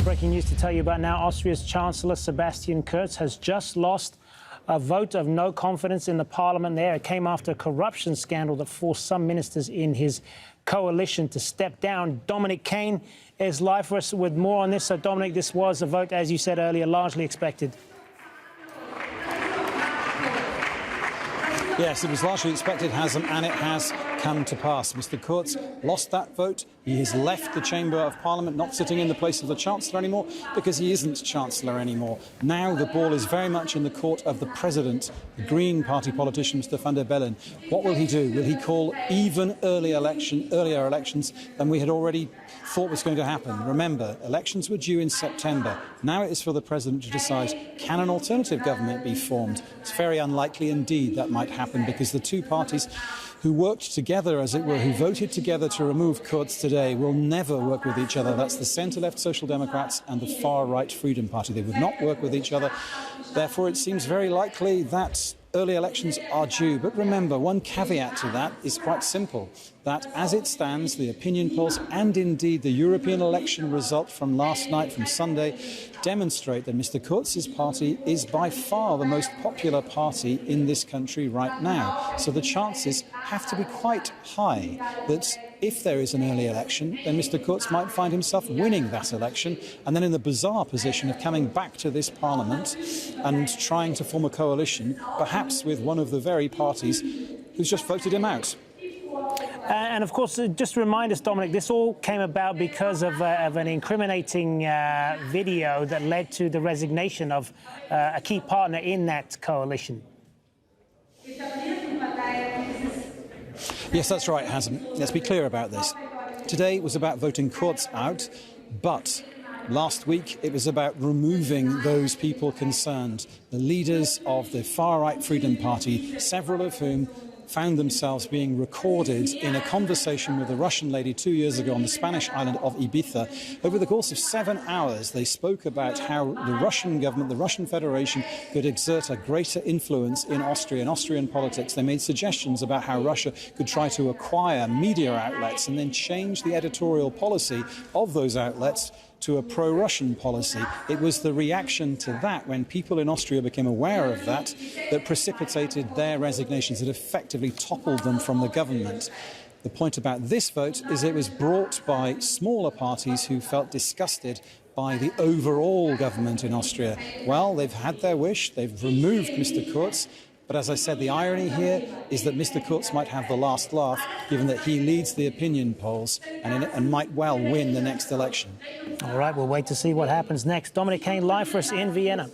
Breaking news to tell you about now. Austria's Chancellor Sebastian Kurz has just lost a vote of no confidence in the parliament there. It came after a corruption scandal that forced some ministers in his coalition to step down. Dominic Kane is live for us with more on this. So, Dominic, this was a vote, as you said earlier, largely expected. Yes, it was largely expected, Hazem, and it has come to pass. Mr. Kurz lost that vote. He has left the Chamber of Parliament, not sitting in the place of the Chancellor anymore, because he isn't Chancellor anymore. Now the ball is very much in the court of the President, the Green Party politician, Mr. van der Bellen. What will he do? Will he call even earlier elections than we had already thought was going to happen? Remember, elections were due in September. Now it is for the President to decide, can an alternative government be formed? It's very unlikely indeed that might happen, because the two parties who worked together, as it were, who voted together to remove Kurz today, will never work with each other. That's the centre-left Social Democrats and the far-right Freedom Party. They would not work with each other. Therefore, it seems very likely that early elections are due. But remember, one caveat to that is quite simple, that as it stands, the opinion polls and indeed the European election result from last night, from Sunday, demonstrate that Mr. Kurz's party is by far the most popular party in this country right now. So the chances have to be quite high that if there is an early election, then Mr. Kurz might find himself winning that election and then in the bizarre position of coming back to this parliament and trying to form a coalition, perhaps with one of the very parties who's just voted him out. And of course, just remind us, Dominic, this all came about because of an incriminating video that led to the resignation of a key partner in that coalition. Yes, that's right, Hazem. Let's be clear about this. Today was about voting Kurz out, but last week it was about removing those people concerned, the leaders of the far-right Freedom Party, several of whom found themselves being recorded in a conversation with a Russian lady 2 years ago on the Spanish island of Ibiza. Over the course of 7 hours, they spoke about how the Russian government, the Russian Federation, could exert a greater influence in Austria and Austrian politics. They made suggestions about how Russia could try to acquire media outlets and then change the editorial policy of those outlets to a pro-Russian policy. It was the reaction to that, when people in Austria became aware of that, that precipitated their resignations, that effectively toppled them from the government. The point about this vote is it was brought by smaller parties who felt disgusted by the overall government in Austria. Well, they've had their wish, they've removed Mr. Kurz, but as I said, the irony here is that Mr. Kurz might have the last laugh, given that he leads the opinion polls and might well win the next election. All right, we'll wait to see what happens next. Dominic Kane live for us in Vienna.